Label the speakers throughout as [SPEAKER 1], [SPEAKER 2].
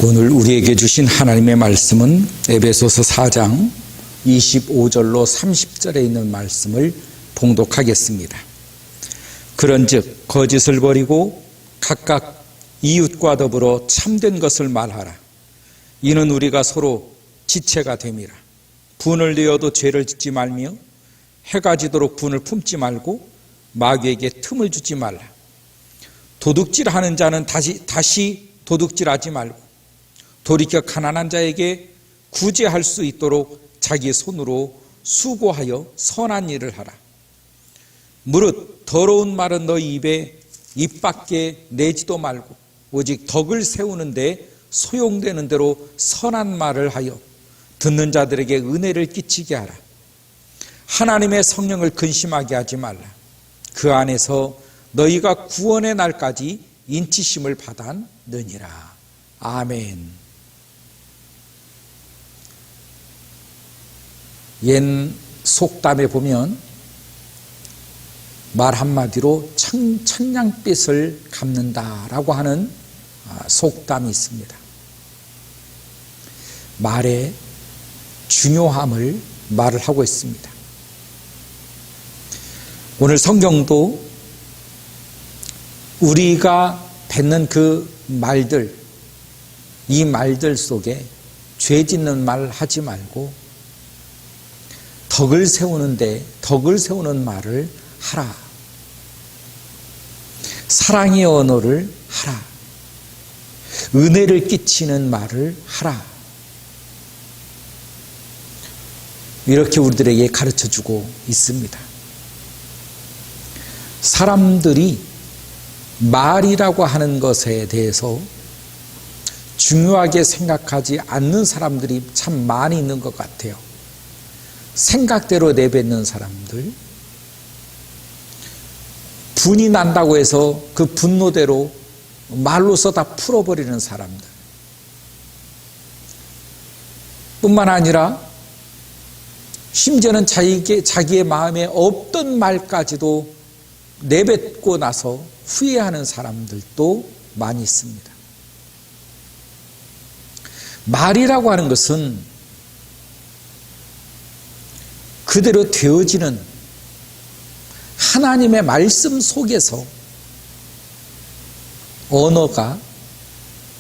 [SPEAKER 1] 오늘 우리에게 주신 하나님의 말씀은 에베소서 4장 25절로 30절에 있는 말씀을 봉독하겠습니다. 그런즉 거짓을 버리고 각각 이웃과 더불어 참된 것을 말하라. 이는 우리가 서로 지체가 됨이라. 분을 내어도 죄를 짓지 말며 해가 지도록 분을 품지 말고 마귀에게 틈을 주지 말라. 도둑질하는 자는 다시 도둑질하지 말고 돌이켜 가난한 자에게 구제할 수 있도록 자기 손으로 수고하여 선한 일을 하라. 무릇 더러운 말은 너희 입에 입 밖에 내지도 말고 오직 덕을 세우는데 소용되는 대로 선한 말을 하여 듣는 자들에게 은혜를 끼치게 하라. 하나님의 성령을 근심하게 하지 말라. 그 안에서 너희가 구원의 날까지 인치심을 받았느니라. 아멘. 옛 속담에 보면 말 한마디로 천냥빚을 갚는다라고 하는 속담이 있습니다. 말의 중요함을 말을 하고 있습니다. 오늘 성경도 우리가 뱉는 그 말들, 이 말들 속에 죄 짓는 말 하지 말고 덕을 세우는 말을 하라. 사랑의 언어를 하라. 은혜를 끼치는 말을 하라. 이렇게 우리들에게 가르쳐주고 있습니다. 사람들이 말이라고 하는 것에 대해서 중요하게 생각하지 않는 사람들이 참 많이 있는 것 같아요. 생각대로 내뱉는 사람들, 분이 난다고 해서 그 분노대로 말로서 다 풀어버리는 사람들, 뿐만 아니라 심지어는 자기의 마음에 없던 말까지도 내뱉고 나서 후회하는 사람들도 많이 있습니다. 말이라고 하는 것은 그대로 되어지는 하나님의 말씀 속에서 언어가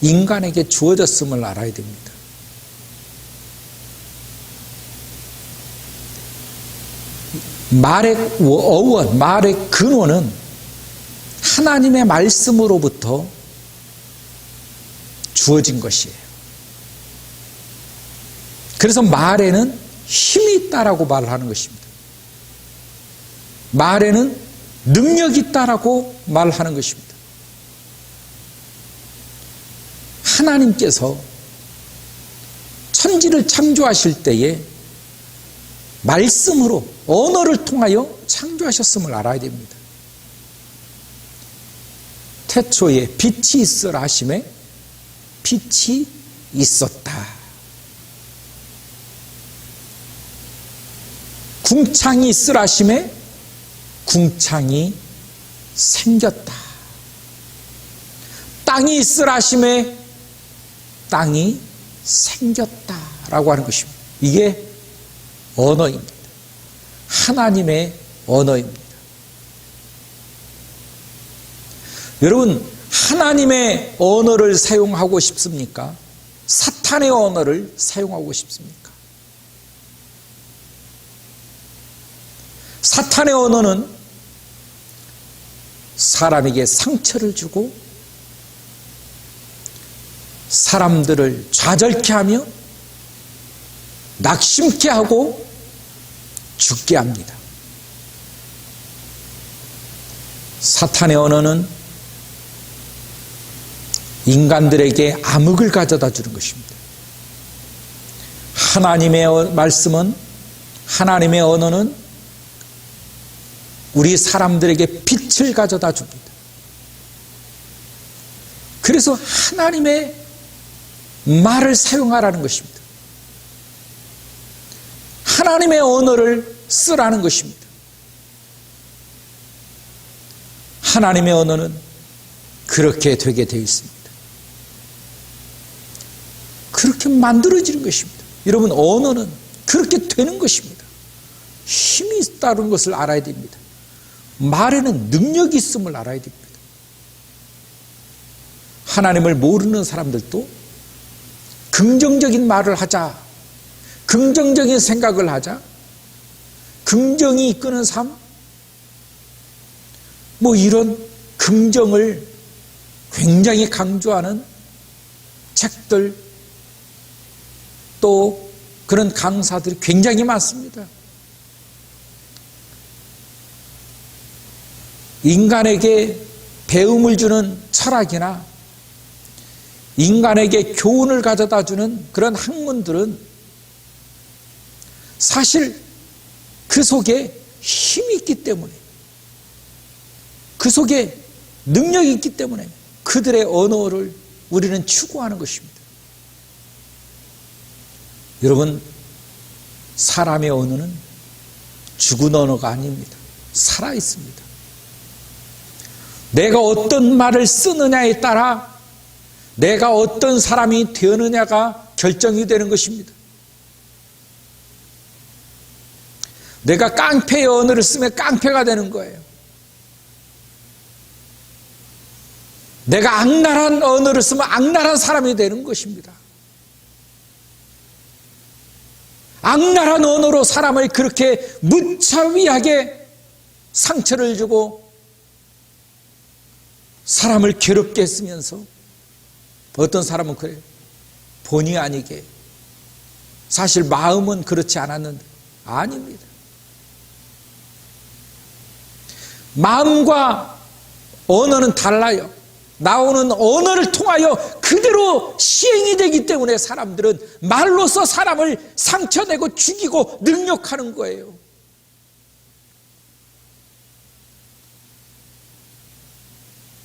[SPEAKER 1] 인간에게 주어졌음을 알아야 됩니다. 말의 어원, 말의 근원은 하나님의 말씀으로부터 주어진 것이에요. 그래서 말에는 힘이 있다라고 말을 하는 것입니다. 말에는 능력이 있다라고 말하는 것입니다. 하나님께서 천지를 창조하실 때에 말씀으로 언어를 통하여 창조하셨음을 알아야 됩니다. 태초에 빛이 있으라 하심에 빛이 있었다. 궁창이 있으라 하심에 궁창이 생겼다. 땅이 있으라 하심에 땅이 생겼다라고 하는 것입니다. 이게 언어입니다. 하나님의 언어입니다. 여러분, 하나님의 언어를 사용하고 싶습니까? 사탄의 언어를 사용하고 싶습니까? 사탄의 언어는 사람에게 상처를 주고 사람들을 좌절케 하며 낙심케 하고 죽게 합니다. 사탄의 언어는 인간들에게 암흑을 가져다 주는 것입니다. 하나님의 말씀은, 하나님의 언어는 우리 사람들에게 빛을 가져다 줍니다. 그래서 하나님의 말을 사용하라는 것입니다. 하나님의 언어를 쓰라는 것입니다. 하나님의 언어는 그렇게 되게 되어 있습니다. 그렇게 만들어지는 것입니다. 여러분, 언어는 그렇게 되는 것입니다. 힘이 있다는 것을 알아야 됩니다. 말에는 능력이 있음을 알아야 됩니다. 하나님을 모르는 사람들도 긍정적인 말을 하자, 긍정적인 생각을 하자, 긍정이 이끄는 삶, 이런 긍정을 굉장히 강조하는 책들, 또 그런 강사들이 굉장히 많습니다. 인간에게 배움을 주는 철학이나 인간에게 교훈을 가져다 주는 그런 학문들은 사실 그 속에 힘이 있기 때문에, 그 속에 능력이 있기 때문에 그들의 언어를 우리는 추구하는 것입니다. 여러분, 사람의 언어는 죽은 언어가 아닙니다. 살아 있습니다. 내가 어떤 말을 쓰느냐에 따라 내가 어떤 사람이 되느냐가 결정이 되는 것입니다. 내가 깡패의 언어를 쓰면 깡패가 되는 거예요. 내가 악랄한 언어를 쓰면 악랄한 사람이 되는 것입니다. 악랄한 언어로 사람을 그렇게 무차비하게 상처를 주고 사람을 괴롭게 했으면서 어떤 사람은 그래요. 본의 아니게. 사실 마음은 그렇지 않았는데 아닙니다. 마음과 언어는 달라요. 나오는 언어를 통하여 그대로 시행이 되기 때문에 사람들은 말로써 사람을 상처내고 죽이고 능욕하는 거예요.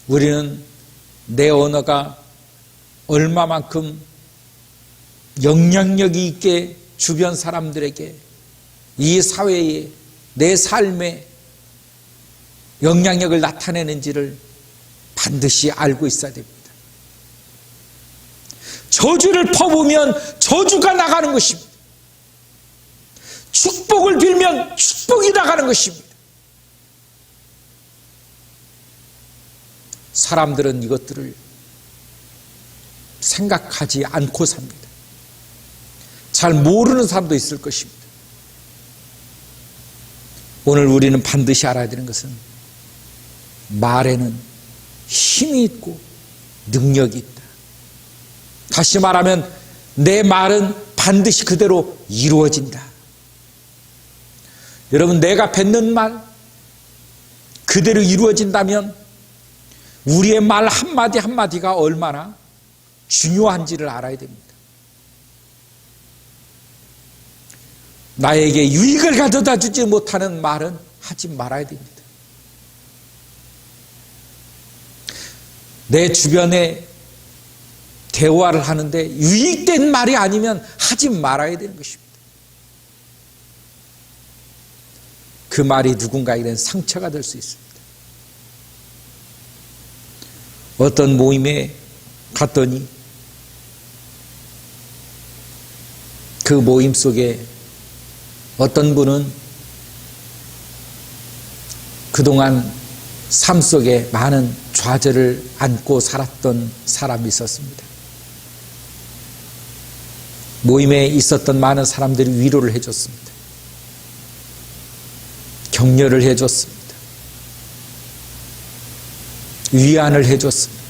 [SPEAKER 1] 우리는 내 언어가 얼마만큼 영향력이 있게 주변 사람들에게, 이 사회에, 내 삶에 영향력을 나타내는지를 반드시 알고 있어야 됩니다. 저주를 퍼부으면 저주가 나가는 것입니다. 축복을 빌면 축복이 나가는 것입니다. 사람들은 이것들을 생각하지 않고 삽니다. 잘 모르는 사람도 있을 것입니다. 오늘 우리는 반드시 알아야 되는 것은 말에는 힘이 있고 능력이 있다. 다시 말하면 내 말은 반드시 그대로 이루어진다. 여러분, 내가 뱉는 말 그대로 이루어진다면 우리의 말 한마디 한마디가 얼마나 중요한지를 알아야 됩니다. 나에게 유익을 가져다 주지 못하는 말은 하지 말아야 됩니다. 내 주변에 대화를 하는데 유익된 말이 아니면 하지 말아야 되는 것입니다. 그 말이 누군가에게는 상처가 될 수 있습니다. 어떤 모임에 갔더니 그 모임 속에 어떤 분은 그동안 삶 속에 많은 좌절을 안고 살았던 사람이 있었습니다. 모임에 있었던 많은 사람들이 위로를 해줬습니다. 격려를 해줬습니다. 위안을 해줬습니다.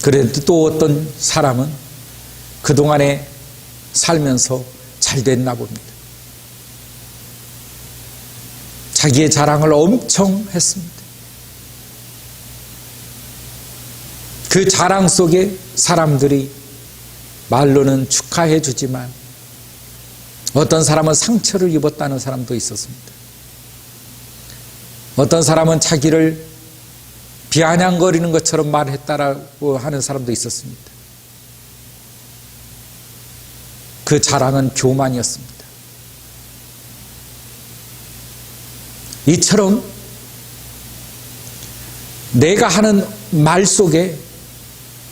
[SPEAKER 1] 그런데 또 어떤 사람은 그동안에 살면서 잘 됐나 봅니다. 자기의 자랑을 엄청 했습니다. 그 자랑 속에 사람들이 말로는 축하해 주지만 어떤 사람은 상처를 입었다는 사람도 있었습니다. 어떤 사람은 자기를 비아냥거리는 것처럼 말했다라고 하는 사람도 있었습니다. 그 자랑은 교만이었습니다. 이처럼 내가 하는 말 속에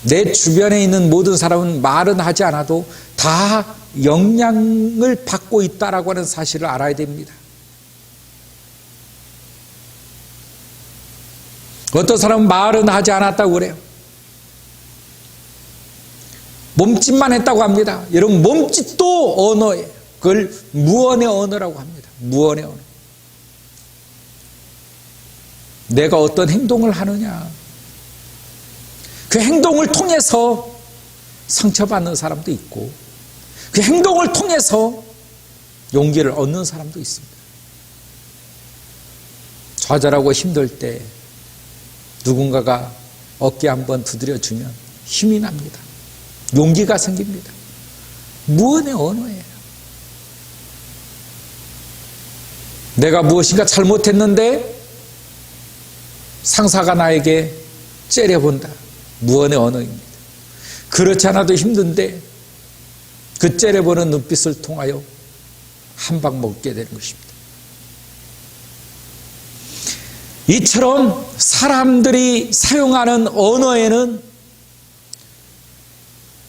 [SPEAKER 1] 내 주변에 있는 모든 사람은 말은 하지 않아도 다 영향을 받고 있다라고 하는 사실을 알아야 됩니다. 어떤 사람은 말은 하지 않았다고 그래요. 몸짓만 했다고 합니다. 여러분, 몸짓도 언어예요. 그걸 무언의 언어라고 합니다. 무언의 언어. 내가 어떤 행동을 하느냐, 그 행동을 통해서 상처받는 사람도 있고, 그 행동을 통해서 용기를 얻는 사람도 있습니다. 좌절하고 힘들 때 누군가가 어깨 한번 두드려주면 힘이 납니다. 용기가 생깁니다. 무언의 언어예요. 내가 무엇인가 잘못했는데 상사가 나에게 째려본다. 무언의 언어입니다. 그렇지 않아도 힘든데 그 째려보는 눈빛을 통하여 한 방 먹게 되는 것입니다. 이처럼 사람들이 사용하는 언어에는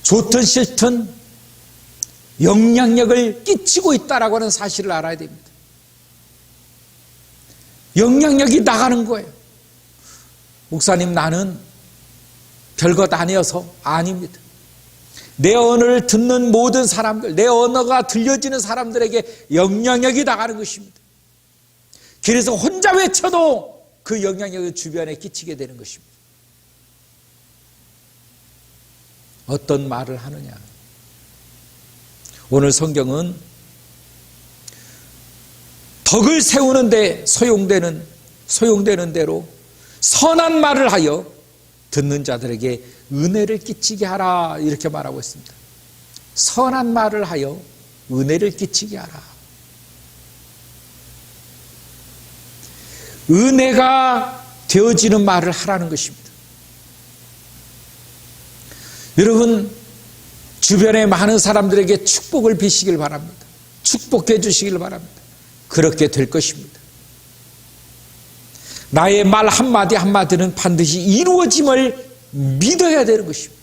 [SPEAKER 1] 좋든 싫든 영향력을 끼치고 있다라고 하는 사실을 알아야 됩니다. 영향력이 나가는 거예요. 목사님, 나는 별것 아니어서. 아닙니다. 내 언어를 듣는 모든 사람들, 내 언어가 들려지는 사람들에게 영향력이 나가는 것입니다. 그래서 혼자 외쳐도 그 영향력이 주변에 끼치게 되는 것입니다. 어떤 말을 하느냐. 오늘 성경은 덕을 세우는 데 소용되는 대로 선한 말을 하여 듣는 자들에게 은혜를 끼치게 하라, 이렇게 말하고 있습니다. 선한 말을 하여 은혜를 끼치게 하라. 은혜가 되어지는 말을 하라는 것입니다. 여러분, 주변에 많은 사람들에게 축복을 비시길 바랍니다. 축복해 주시길 바랍니다. 그렇게 될 것입니다. 나의 말 한마디 한마디는 반드시 이루어짐을 믿어야 되는 것입니다.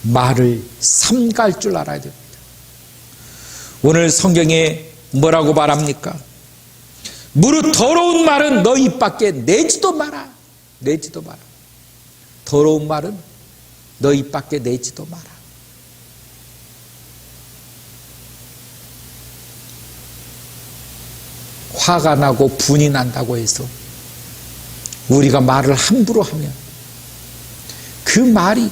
[SPEAKER 1] 말을 삼갈 줄 알아야 됩니다. 오늘 성경에 뭐라고 말합니까? 무릇 더러운 말은 너 입 밖에 내지도 마라. 내지도 마라. 더러운 말은 너 입 밖에 내지도 마라. 화가 나고 분이 난다고 해서 우리가 말을 함부로 하면 그 말이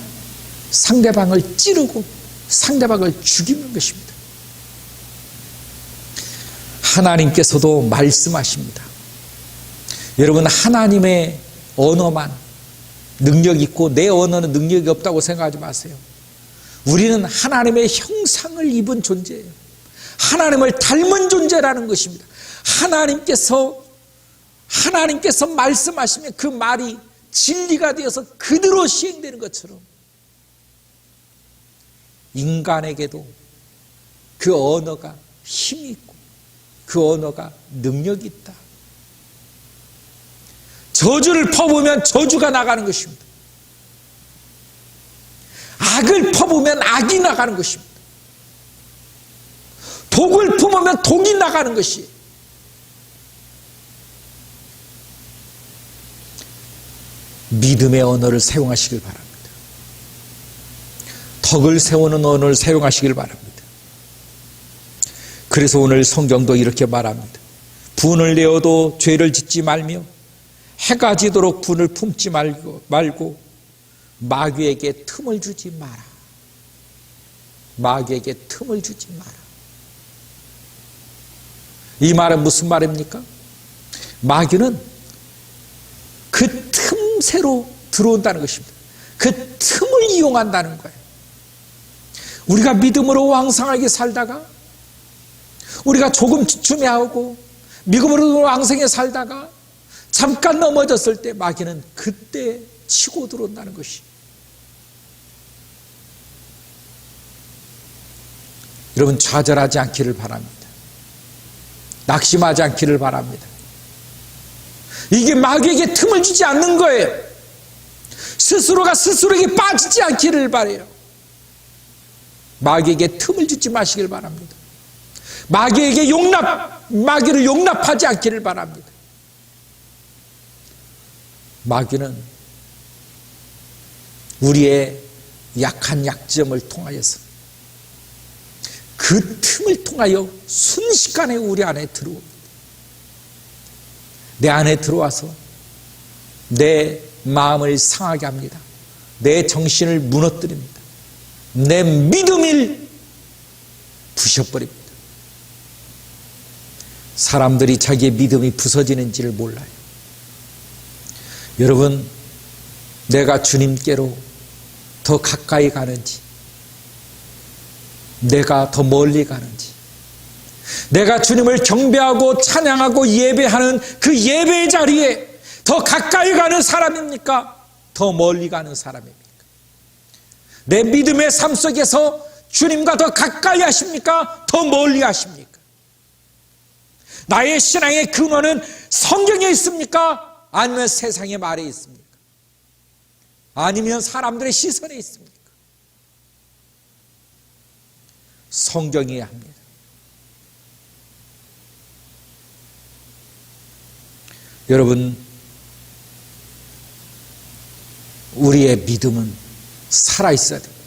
[SPEAKER 1] 상대방을 찌르고 상대방을 죽이는 것입니다. 하나님께서도 말씀하십니다. 여러분, 하나님의 언어만 능력 있고 내 언어는 능력이 없다고 생각하지 마세요. 우리는 하나님의 형상을 입은 존재예요. 하나님을 닮은 존재라는 것입니다. 하나님께서 말씀하시면 그 말이 진리가 되어서 그대로 시행되는 것처럼 인간에게도 그 언어가 힘이 있고 그 언어가 능력이 있다. 저주를 퍼부으면 저주가 나가는 것입니다. 악을 퍼부으면 악이 나가는 것입니다. 독을 품으면 독이 나가는 것이에요. 믿음의 언어를 사용하시길 바랍니다. 덕을 세우는 언어를 사용하시길 바랍니다. 그래서 오늘 성경도 이렇게 말합니다. 분을 내어도 죄를 짓지 말며 해가 지도록 분을 품지 말고 마귀에게 틈을 주지 마라. 마귀에게 틈을 주지 마라. 이 말은 무슨 말입니까? 마귀는 그 틈새로 들어온다는 것입니다. 그 틈을 이용한다는 거예요. 우리가 믿음으로 왕성하게 살다가 우리가 조금 주춤해하고 믿음으로 왕성하게 살다가 잠깐 넘어졌을 때 마귀는 그때 치고 들어온다는 것이. 여러분, 좌절하지 않기를 바랍니다. 낙심하지 않기를 바랍니다. 이게 마귀에게 틈을 주지 않는 거예요. 스스로가 스스로에게 빠지지 않기를 바라요. 마귀에게 틈을 주지 마시길 바랍니다. 마귀를 용납하지 않기를 바랍니다. 마귀는 우리의 약한 약점을 통하여서 그 틈을 통하여 순식간에 우리 안에 들어옵니다. 내 안에 들어와서 내 마음을 상하게 합니다. 내 정신을 무너뜨립니다. 내 믿음을 부셔버립니다. 사람들이 자기의 믿음이 부서지는지를 몰라요. 여러분, 내가 주님께로 더 가까이 가는지, 내가 더 멀리 가는지, 내가 주님을 경배하고 찬양하고 예배하는 그 예배의 자리에 더 가까이 가는 사람입니까? 더 멀리 가는 사람입니까? 내 믿음의 삶 속에서 주님과 더 가까이 하십니까? 더 멀리 하십니까? 나의 신앙의 근원은 성경에 있습니까? 아니면 세상의 말에 있습니까? 아니면 사람들의 시선에 있습니까? 성경이어야 합니다. 여러분, 우리의 믿음은 살아있어야 됩니다.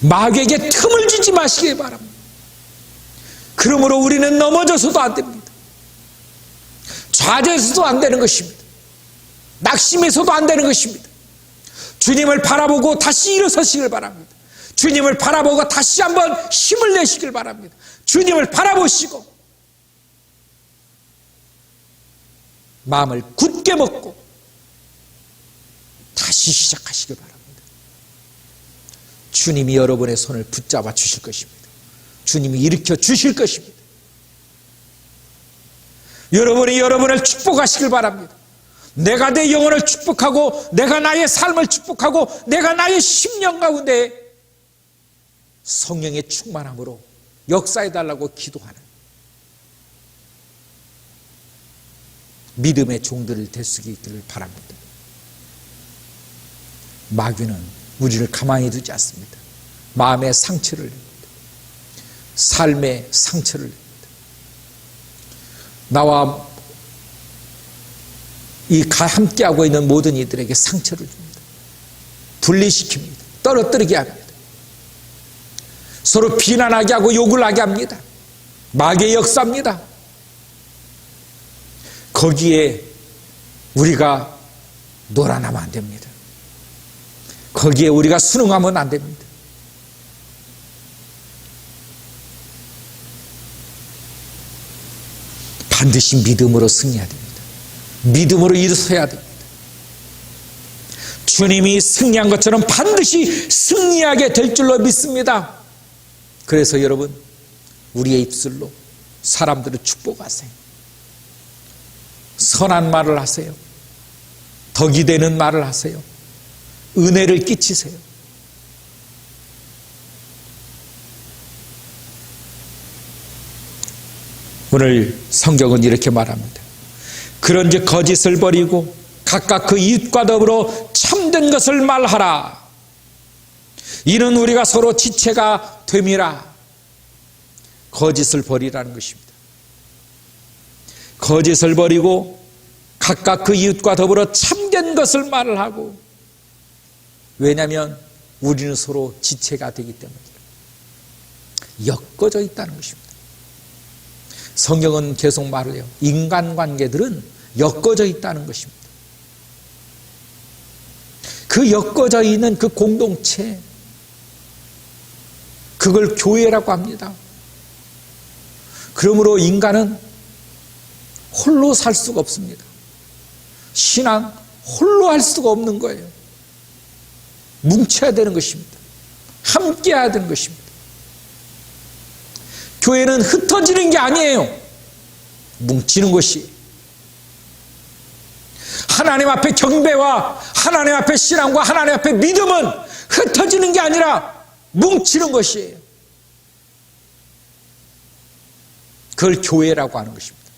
[SPEAKER 1] 마귀에게 틈을 주지 마시기 바랍니다. 그러므로 우리는 넘어져서도 안 됩니다. 좌절해서도 안 되는 것입니다. 낙심해서도 안 되는 것입니다. 주님을 바라보고 다시 일어서시길 바랍니다. 주님을 바라보고 다시 한번 힘을 내시길 바랍니다. 주님을 바라보시고 마음을 굳게 먹고 다시 시작하시길 바랍니다. 주님이 여러분의 손을 붙잡아 주실 것입니다. 주님이 일으켜 주실 것입니다. 여러분이 여러분을 축복하시길 바랍니다. 내가 내 영혼을 축복하고, 내가 나의 삶을 축복하고, 내가 나의 심령 가운데 성령의 충만함으로 역사해달라고 기도하는 믿음의 종들을 될 수 있기를 바랍니다. 마귀는 우리를 가만히 두지 않습니다. 마음의 상처를 냅니다. 삶의 상처를 냅니다. 나와 함께하고 있는 모든 이들에게 상처를 줍니다. 분리시킵니다. 떨어뜨리게 합니다. 서로 비난하게 하고 욕을 하게 합니다. 마귀의 역사입니다. 거기에 우리가 놀아나면 안 됩니다. 거기에 우리가 순응하면 안 됩니다. 반드시 믿음으로 승리해야 됩니다. 믿음으로 일어서야 됩니다. 주님이 승리한 것처럼 반드시 승리하게 될 줄로 믿습니다. 그래서 여러분, 우리의 입술로 사람들을 축복하세요. 선한 말을 하세요. 덕이 되는 말을 하세요. 은혜를 끼치세요. 오늘 성경은 이렇게 말합니다. 그런즉 거짓을 버리고 각각 그 이웃과 더불어 참된 것을 말하라. 이는 우리가 서로 지체가 됨이라. 거짓을 버리라는 것입니다. 거짓을 버리고 각각 그 이웃과 더불어 참된 것을 말을 하고, 왜냐하면 우리는 서로 지체가 되기 때문에 엮어져 있다는 것입니다. 성경은 계속 말을 해요. 인간관계들은 엮어져 있다는 것입니다. 그 엮어져 있는 그 공동체, 그걸 교회라고 합니다. 그러므로 인간은 홀로 살 수가 없습니다. 신앙 홀로 할 수가 없는 거예요. 뭉쳐야 되는 것입니다. 함께 해야 되는 것입니다. 교회는 흩어지는 게 아니에요. 뭉치는 것이. 하나님 앞에 경배와 하나님 앞에 신앙과 하나님 앞에 믿음은 흩어지는 게 아니라 뭉치는 것이에요. 그걸 교회라고 하는 것입니다.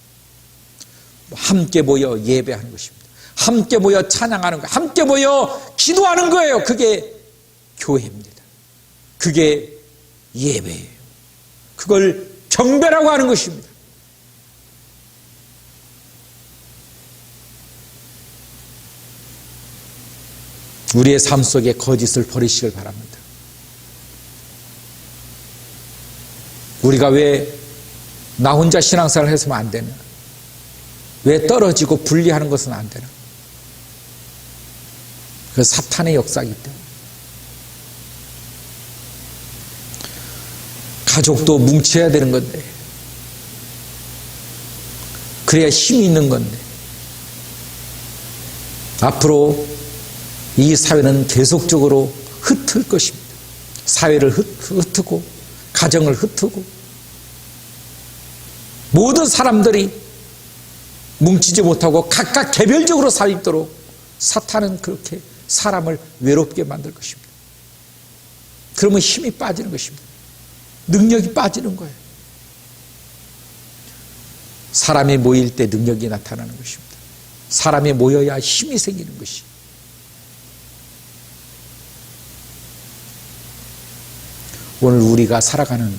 [SPEAKER 1] 함께 모여 예배하는 것입니다. 함께 모여 찬양하는 거예요. 함께 모여 기도하는 거예요. 그게 교회입니다. 그게 예배예요. 그걸 경배라고 하는 것입니다. 우리의 삶 속에 거짓을 버리시길 바랍니다. 우리가 왜 나 혼자 신앙생활을 해서는 안 되나? 왜 떨어지고 분리하는 것은 안 되나? 그 사탄의 역사이기 때문에. 가족도 뭉쳐야 되는 건데, 그래야 힘이 있는 건데, 앞으로 이 사회는 계속적으로 흩을 것입니다. 사회를 흩고 가정을 흩고 모든 사람들이 뭉치지 못하고 각각 개별적으로 살도록 사탄은 그렇게 사람을 외롭게 만들 것입니다. 그러면 힘이 빠지는 것입니다. 능력이 빠지는 거예요. 사람이 모일 때 능력이 나타나는 것입니다. 사람이 모여야 힘이 생기는 것이. 오늘 우리가 살아가는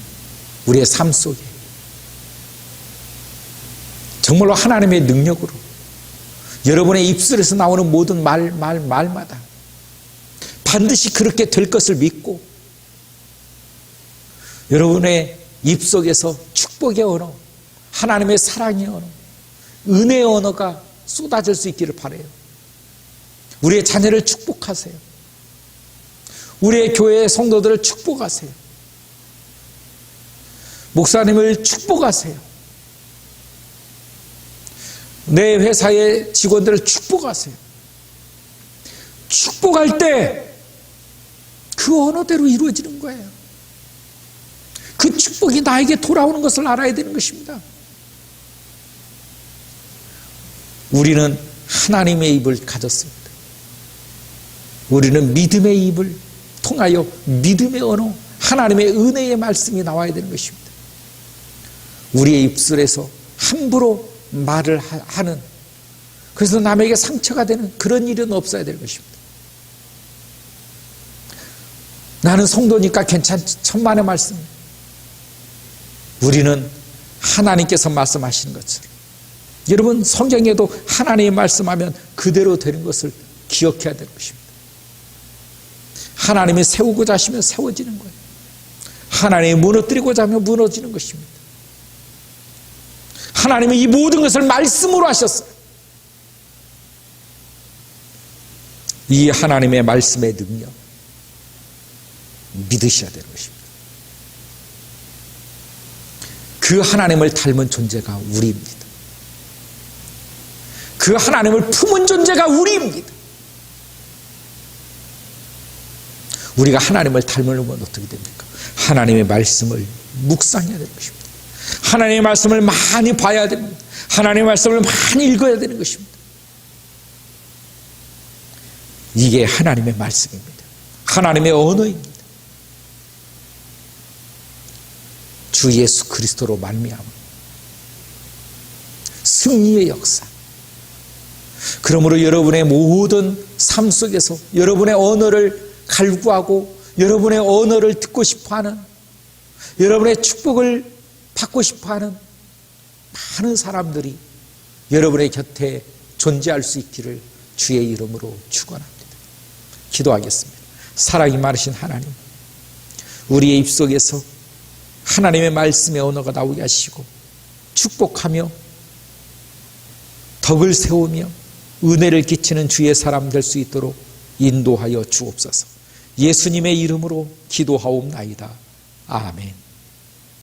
[SPEAKER 1] 우리의 삶 속에 정말로 하나님의 능력으로 여러분의 입술에서 나오는 모든 말마다 반드시 그렇게 될 것을 믿고 여러분의 입속에서 축복의 언어, 하나님의 사랑의 언어, 은혜의 언어가 쏟아질 수 있기를 바라요. 우리의 자녀를 축복하세요. 우리의 교회의 성도들을 축복하세요. 목사님을 축복하세요. 내 회사의 직원들을 축복하세요. 축복할 때 그 언어대로 이루어지는 거예요. 그 축복이 나에게 돌아오는 것을 알아야 되는 것입니다. 우리는 하나님의 입을 가졌습니다. 우리는 믿음의 입을 통하여 믿음의 언어, 하나님의 은혜의 말씀이 나와야 되는 것입니다. 우리의 입술에서 함부로 말을 하는, 그래서 남에게 상처가 되는 그런 일은 없어야 될 것입니다. 나는 성도니까 괜찮지, 천만의 말씀. 우리는 하나님께서 말씀하시는 것처럼, 여러분 성경에도 하나님이 말씀하면 그대로 되는 것을 기억해야 되는 것입니다. 하나님이 세우고자 하시면 세워지는 거예요. 하나님이 무너뜨리고자 하면 무너지는 것입니다. 하나님이 이 모든 것을 말씀으로 하셨어요. 이 하나님의 말씀의 능력 믿으셔야 되는 것입니다. 그 하나님을 닮은 존재가 우리입니다. 그 하나님을 품은 존재가 우리입니다. 우리가 하나님을 닮으려면 어떻게 됩니까? 하나님의 말씀을 묵상해야 되는 것입니다. 하나님의 말씀을 많이 봐야 됩니다. 하나님의 말씀을 많이 읽어야 되는 것입니다. 이게 하나님의 말씀입니다. 하나님의 언어입니다. 주 예수 그리스도로 말미암아 승리의 역사. 그러므로 여러분의 모든 삶 속에서 여러분의 언어를 갈구하고 여러분의 언어를 듣고 싶어하는, 여러분의 축복을 받고 싶어하는 많은 사람들이 여러분의 곁에 존재할 수 있기를 주의 이름으로 축원합니다. 기도하겠습니다. 사랑이 많으신 하나님, 우리의 입속에서 하나님의 말씀의 언어가 나오게 하시고 축복하며 덕을 세우며 은혜를 끼치는 주의 사람 될 수 있도록 인도하여 주옵소서. 예수님의 이름으로 기도하옵나이다. 아멘.